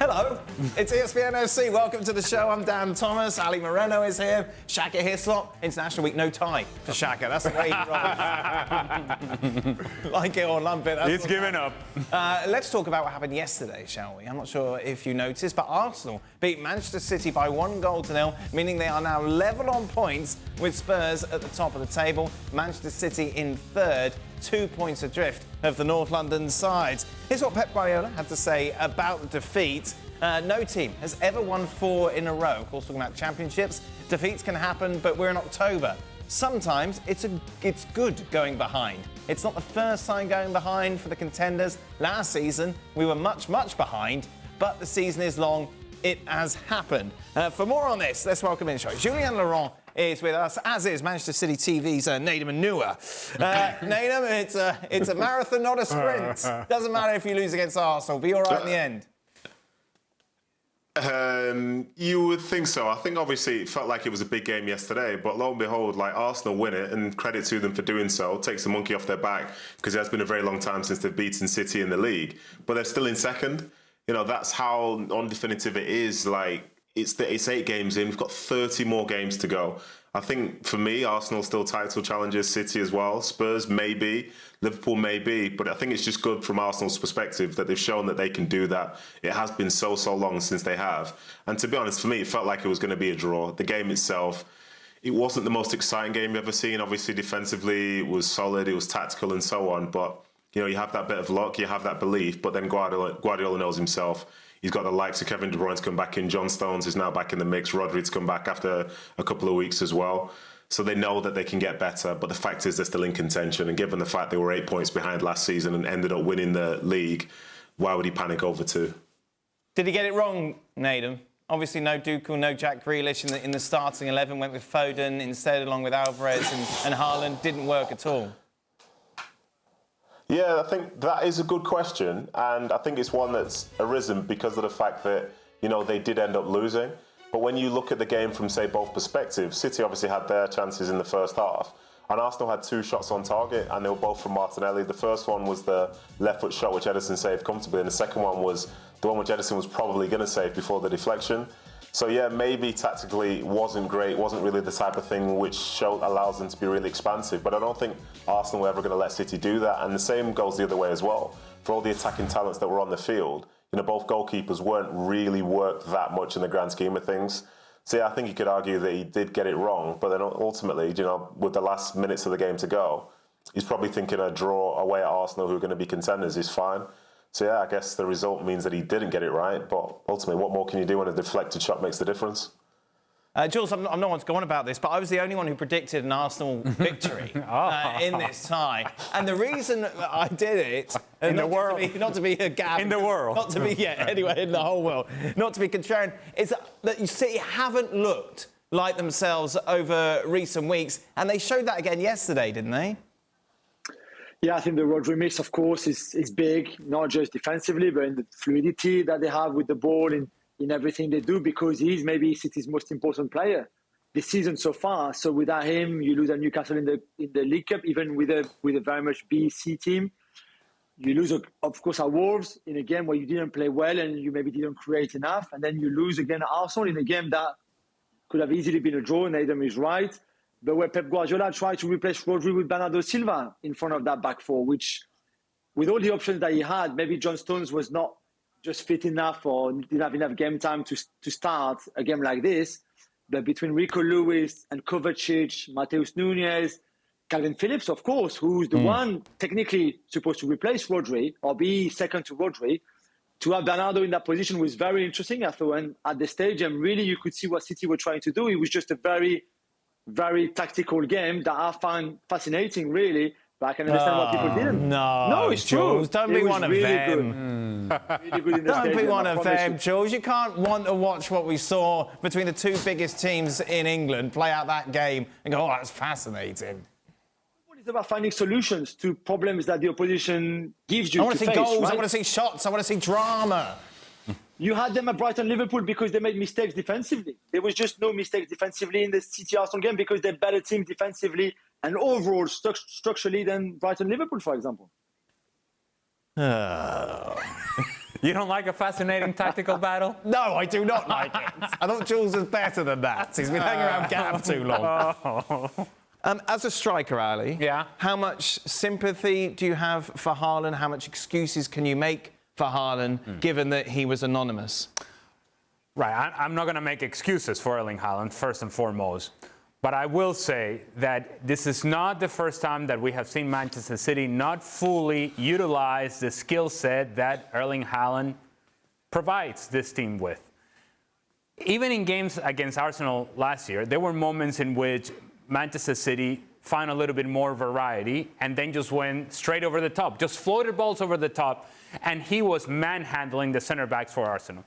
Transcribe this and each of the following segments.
Hello, it's ESPN FC. Welcome to the show. I'm Dan Thomas. Ali Moreno is here. Shaka Hislop. International Week, no tie for Shaka. That's the way he rolls. Like it or lump it. He's given up. Let's talk about what happened yesterday, shall we? I'm not sure if you noticed, but Arsenal beat Manchester City by 1-0, meaning they are now level on points with Spurs at the top of the table. Manchester City in third, 2 points adrift of the North London sides. Here's what Pep Guardiola had to say about the defeat. No team has ever won 4 in a row. Of course, talking about championships, defeats can happen, but we're in October. Sometimes it's good going behind. It's not the first time going behind for the contenders. Last season, we were much behind, but the season is long. It has happened. For more on this, let's welcome in Julien Laurent is with us, as is Manchester City TV's Nedum Onuoha. Nedum, it's a marathon, not a sprint. Doesn't matter if you lose against Arsenal. Be all right in the end. You would think so. I think obviously it felt like it was a big game yesterday, but lo and behold, like Arsenal win it, and credit to them for doing so. Takes the monkey off their back because it has been a very long time since they've beaten City in the league, but they're still in second. You know, that's how undefinitive it is. Like it's 8 games in. We've got 30 more games to go. I think for me, Arsenal still title challengers, City as well. Spurs maybe, Liverpool maybe, but I think it's just good from Arsenal's perspective that they've shown that they can do that. It has been so long since they have. And to be honest, for me, it felt like it was going to be a draw. The game itself, it wasn't the most exciting game you've ever seen. Obviously, defensively, it was solid, it was tactical and so on. But, you know, you have that bit of luck, you have that belief, but then Guardiola knows himself. He's got the likes of Kevin De Bruyne to come back in. John Stones is now back in the mix. Rodri to come back after a couple of weeks as well. So they know that they can get better, but the fact is they're still in contention. And given the fact they were 8 points behind last season and ended up winning the league, why would he panic over 2? Did he get it wrong, Nedum? Obviously, no Dukel, no Jack Grealish in the starting 11. Went with Foden instead, along with Alvarez and Haaland. Didn't work at all. Yeah, I think that is a good question, and I think it's one that's arisen because of the fact that, you know, they did end up losing. But when you look at the game from, say, both perspectives, City obviously had their chances in the first half, and Arsenal had 2 shots on target, and they were both from Martinelli. The first one was the left foot shot, which Ederson saved comfortably, and the second one was the one which Ederson was probably going to save before the deflection. So yeah, maybe tactically it wasn't great, wasn't really the type of thing which allows them to be really expansive, but I don't think Arsenal were ever going to let City do that, and the same goes the other way as well. For all the attacking talents that were on the field, you know, both goalkeepers weren't really worked that much in the grand scheme of things. So yeah, I think you could argue that he did get it wrong, but then ultimately, you know, with the last minutes of the game to go, he's probably thinking a draw away at Arsenal, who are going to be contenders, is fine. So yeah, I guess the result means that he didn't get it right, but ultimately, what more can you do when a deflected shot makes the difference? Jules, I'm not one to go on about this, but I was the only one who predicted an Arsenal victory in this tie. And the reason I did it... In the world. Not to be a gab. In the world. Not to be, yeah, anyway, in the whole world. Not to be contrarian, is that you see, haven't looked like themselves over recent weeks. And they showed that again yesterday, didn't they? Yeah, I think the Rodri miss, of course, is big, not just defensively, but in the fluidity that they have with the ball in everything they do, because he's maybe City's most important player this season so far. So without him, you lose at Newcastle in the League Cup, even with a very much B-C team. You lose, of course, at Wolves in a game where you didn't play well and you maybe didn't create enough. And then you lose again at Arsenal in a game that could have easily been a draw. Nedum is right. But where Pep Guardiola tried to replace Rodri with Bernardo Silva in front of that back four, which, with all the options that he had, maybe John Stones was not just fit enough or didn't have enough game time to start a game like this. But between Rico Lewis and Kovacic, Mateus Nunes, Calvin Phillips, of course, who's the one technically supposed to replace Rodri or be second to Rodri, to have Bernardo in that position was very interesting, I thought. And at the stadium, really, you could see what City were trying to do. It was just a very, very tactical game that I found fascinating, really. But I can understand why people didn't. No, it's Jules, true. Don't be one of them. Really good in the Don't be stadium, one I of promise them, you. Jules. You can't want to watch what we saw between the 2 biggest teams in England play out that game and go, oh, that's fascinating. It's about finding solutions to problems that the opposition gives you. I want to see face, goals. right? I want to see shots. I want to see drama. You had them at Brighton Liverpool because they made mistakes defensively. There was just no mistakes defensively in the City Arsenal game because they're better team defensively and overall structurally than Brighton Liverpool, for example. Oh. You don't like a fascinating tactical battle? No, I do not like it. I thought Jules was better than that. He's been hanging around Gap too long. As a striker, Ali, how much sympathy do you have for Haaland? How much excuses can you make for Haaland, given that he was anonymous? Right, I'm not going to make excuses for Erling Haaland, first and foremost. But I will say that this is not the first time that we have seen Manchester City not fully utilize the skill set that Erling Haaland provides this team with. Even in games against Arsenal last year, there were moments in which Manchester City found a little bit more variety and then just went straight over the top, just floated balls over the top, and he was manhandling the center backs for Arsenal.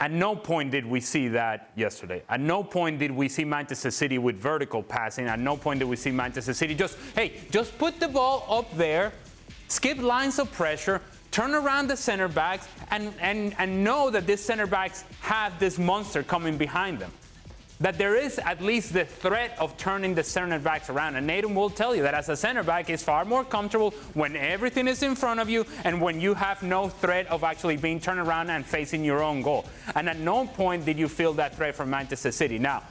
At no point did we see that yesterday. At no point did we see Manchester City with vertical passing. At no point did we see Manchester City just put the ball up there, skip lines of pressure, turn around the center backs, and know that these center backs have this monster coming behind them. That there is at least the threat of turning the center backs around. And Nedum will tell you that as a center back, it's far more comfortable when everything is in front of you and when you have no threat of actually being turned around and facing your own goal. And at no point did you feel that threat from Manchester City. Now,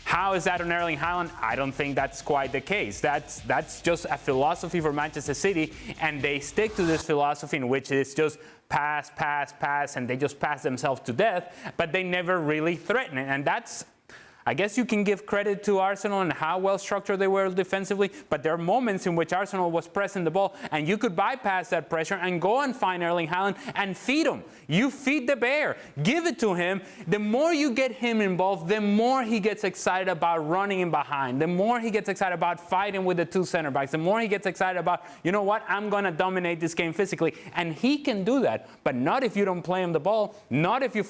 how is that on Erling Haaland? I don't think that's quite the case. That's just a philosophy for Manchester City, and they stick to this philosophy in which it's just pass, pass, pass, and they just pass themselves to death, but they never really threaten it. And that's, I guess you can give credit to Arsenal and how well structured they were defensively, but there are moments in which Arsenal was pressing the ball and you could bypass that pressure and go and find Erling Haaland and feed him. You feed the bear. Give it to him. The more you get him involved, the more he gets excited about running in behind, the more he gets excited about fighting with the two center backs, the more he gets excited about, you know what, I'm going to dominate this game physically. And he can do that, but not if you don't play him the ball, not if you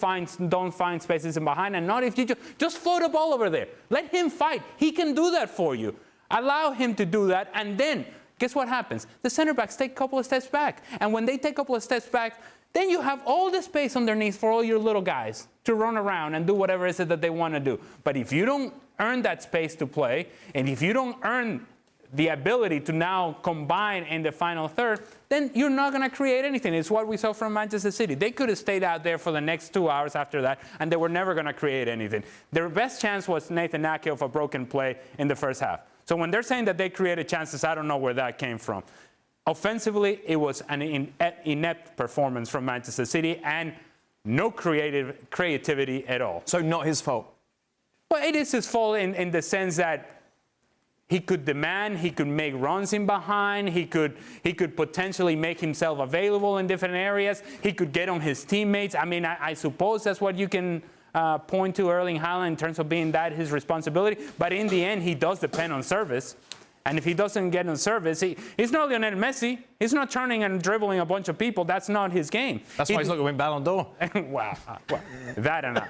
don't find spaces in behind, and not if you just float a ball over there. Let him fight. He can do that for you. Allow him to do that, and then guess what happens? The center backs take a couple of steps back, and when they take a couple of steps back, then you have all the space underneath for all your little guys to run around and do whatever it is that they want to do. But if you don't earn that space to play, and if you don't earn the ability to now combine in the final third, then you're not going to create anything. It's what we saw from Manchester City. They could have stayed out there for the next 2 hours after that, and they were never going to create anything. Their best chance was Nathan Ake of a broken play in the first half. So when they're saying that they created chances, I don't know where that came from. Offensively, it was an inept performance from Manchester City and no creativity at all. So not his fault? Well, it is his fault in the sense that he could demand, he could make runs in behind, he could potentially make himself available in different areas, he could get on his teammates. I mean, I suppose that's what you can point to Erling Haaland in terms of being that his responsibility. But in the end, he does depend on service. And if he doesn't get on service, he's not Lionel Messi. He's not turning and dribbling a bunch of people. That's not his game. That's why he's not going to win Ballon d'Or. Wow. That and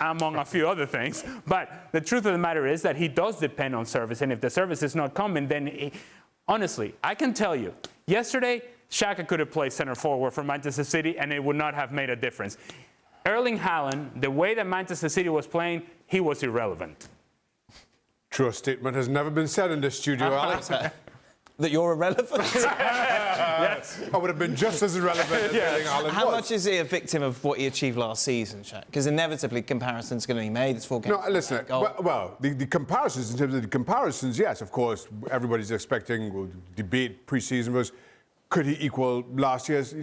among a few other things. But the truth of the matter is that he does depend on service. And if the service is not coming, then honestly, I can tell you, yesterday, Shaka could have played center forward for Manchester City and it would not have made a difference. Erling Haaland, the way that Manchester City was playing, he was irrelevant. True statement has never been said in this studio, Alex. That you're irrelevant? Yes. I would have been just as irrelevant as Erling Haaland. How much is he a victim of what he achieved last season, Shaq? Because inevitably comparisons going to be made. It's 4 games. No, listen. Well, the comparisons, in terms of the comparisons, yes, of course, everybody's expecting, well, debate pre-season was, could he equal last year's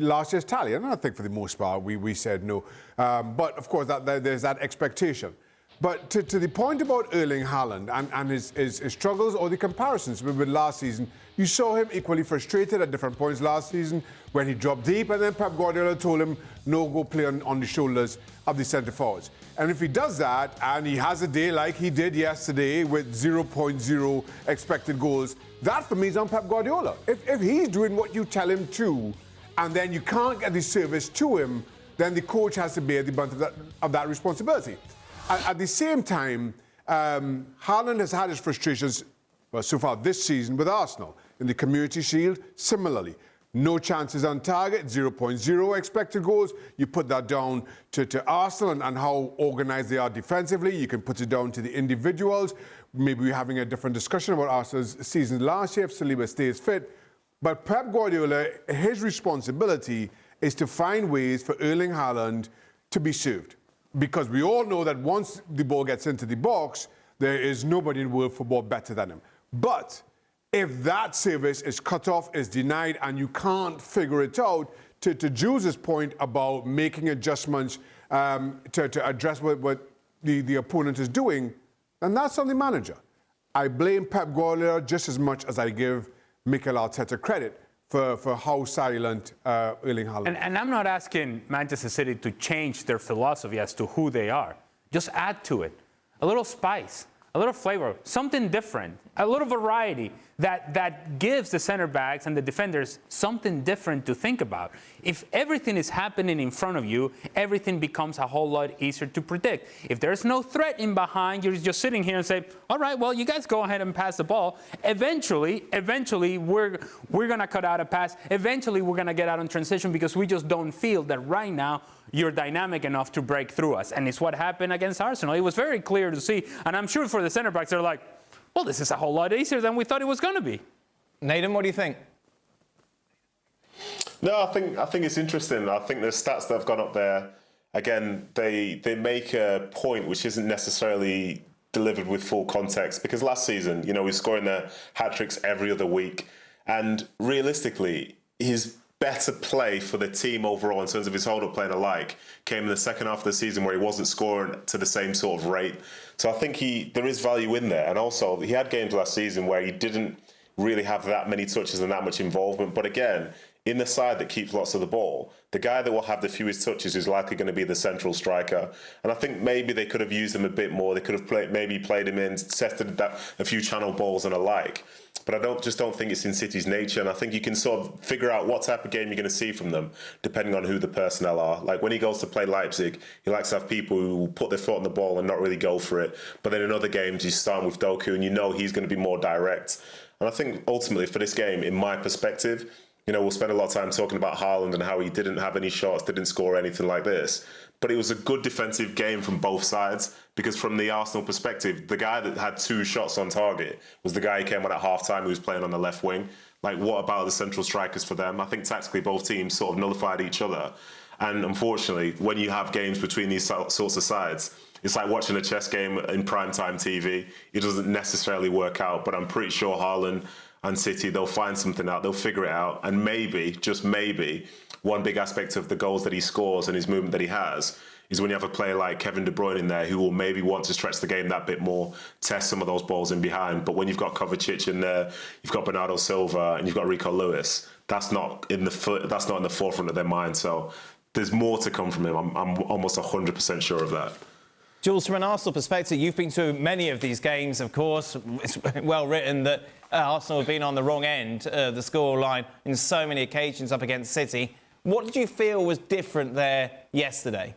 tally? And I think for the most part, we said no. But of course, there's that expectation. But to the point about Erling Haaland and his struggles or the comparisons with last season, you saw him equally frustrated at different points last season when he dropped deep, and then Pep Guardiola told him, no, go play on the shoulders of the centre forwards. And if he does that, and he has a day like he did yesterday with 0.0 expected goals, that for me is on Pep Guardiola. If he's doing what you tell him to, and then you can't get the service to him, then the coach has to bear the brunt of that responsibility. At the same time, Haaland has had his frustrations, well, so far this season with Arsenal. In the Community Shield, similarly. No chances on target, 0.0 expected goals. You put that down to Arsenal and how organised they are defensively. You can put it down to the individuals. Maybe we're having a different discussion about Arsenal's season last year if Saliba stays fit. But Pep Guardiola, his responsibility is to find ways for Erling Haaland to be served. Because we all know that once the ball gets into the box, there is nobody in world football better than him. But if that service is cut off, is denied, and you can't figure it out, to Jules's point about making adjustments to address what the opponent is doing, and that's on the manager. I blame Pep Guardiola just as much as I give Mikel Arteta credit for how silent Erling Haaland. And I'm not asking Manchester City to change their philosophy as to who they are. Just add to it a little spice, a little flavor, something different, a little variety that gives the center backs and the defenders something different to think about. If everything is happening in front of you, everything becomes a whole lot easier to predict. If there's no threat in behind, you're just sitting here and say, all right, well, you guys go ahead and pass the ball. Eventually, we're going to cut out a pass. Eventually, we're going to get out in transition because we just don't feel that right now you're dynamic enough to break through us. And it's what happened against Arsenal. It was very clear to see. And I'm sure for the center backs, they're like, well, this is a whole lot easier than we thought it was going to be. Nedum, what do you think? No, I think it's interesting. I think the stats that have gone up there, again, they make a point which isn't necessarily delivered with full context. Because last season, we're scoring the hat-tricks every other week. And realistically, his better play for the team overall in terms of his hold-up play and alike came in the second half of the season where he wasn't scoring to the same sort of rate. So I think there is value in there. And also, he had games last season where he didn't really have that many touches and that much involvement. But again, in the side that keeps lots of the ball, the guy that will have the fewest touches is likely going to be the central striker. And I think maybe they could have used him a bit more. They could have played him in, tested a few channel balls and alike. But I don't think it's in City's nature. And I think you can sort of figure out what type of game you're going to see from them, depending on who the personnel are. Like when he goes to play Leipzig, he likes to have people who put their foot on the ball and not really go for it. But then in other games, he's starting with Doku, and he's going to be more direct. And I think ultimately for this game, in my perspective, we'll spend a lot of time talking about Haaland and how he didn't have any shots, didn't score anything like this. But it was a good defensive game from both sides, because from the Arsenal perspective, the guy that had 2 shots on target was the guy who came on at half-time who was playing on the left wing. Like, what about the central strikers for them? I think tactically both teams sort of nullified each other. And unfortunately, when you have games between these sorts of sides, it's like watching a chess game in primetime TV. It doesn't necessarily work out, but I'm pretty sure Haaland and City, they'll find something out, they'll figure it out, and maybe, just maybe, one big aspect of the goals that he scores and his movement that he has is when you have a player like Kevin De Bruyne in there who will maybe want to stretch the game that bit more, test some of those balls in behind. But when you've got Kovacic in there, you've got Bernardo Silva, and you've got Rico Lewis, that's not in the forefront of their mind. So there's more to come from him. I'm almost 100% sure of that. Jules, from an Arsenal perspective, you've been to many of these games, of course. It's well written that Arsenal have been on the wrong end of the scoreline in so many occasions up against City. What did you feel was different there yesterday?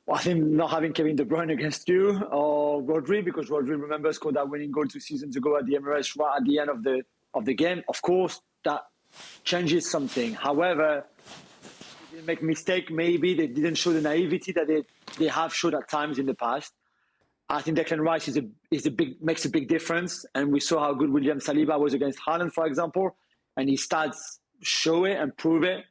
Well, I think not having Kevin De Bruyne against you or Rodri, because Rodri, remember, scored that winning goal 2 seasons ago at the Emirates right at the end of the game. Of course, that changes something. However, they didn't make a mistake. Maybe they didn't show the naivety that they have showed at times in the past. I think Declan Rice makes a big difference, and we saw how good William Saliba was against Haaland, for example, and his stats show it and prove it.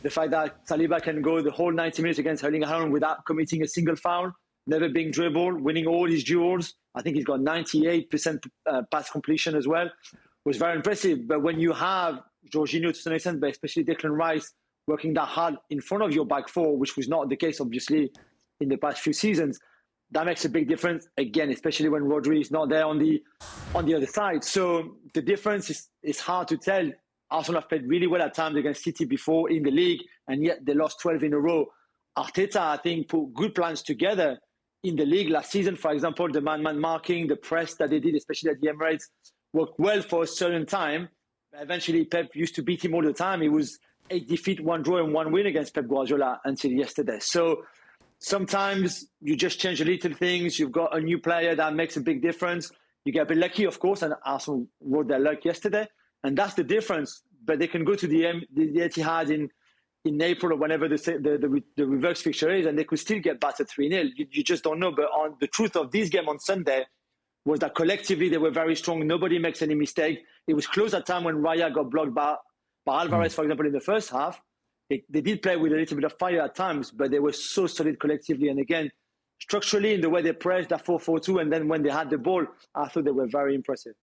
The fact that Saliba can go the whole 90 minutes against Erling Haaland without committing a single foul, never being dribbled, winning all his duels. I think he's got 98% pass completion as well. Was very impressive. But when you have Jorginho to some extent, but especially Declan Rice working that hard in front of your back four, which was not the case, obviously, in the past few seasons, that makes a big difference. Again, especially when Rodri is not there on the other side. So the difference is hard to tell. Arsenal have played really well at times against City before in the league, and yet they lost 12 in a row. Arteta, I think, put good plans together in the league last season. For example, the man-man marking, the press that they did, especially at the Emirates, worked well for a certain time. Eventually, Pep used to beat him all the time. It was 8 defeats, 1 draw, and 1 win against Pep Guardiola until yesterday. So sometimes you just change a little things. You've got a new player that makes a big difference. You get a bit lucky, of course, and Arsenal rode their luck yesterday. And that's the difference. But they can go to the Etihad in April or whenever the reverse fixture is, and they could still get battered 3-0. You just don't know. But on the truth of this game on Sunday was that collectively they were very strong. Nobody makes any mistake. It was close at time when Raya got blocked But Alvarez, for example, in the first half, they did play with a little bit of fire at times, but they were so solid collectively. And again, structurally, in the way they pressed that 4-4-2, and then when they had the ball, I thought they were very impressive.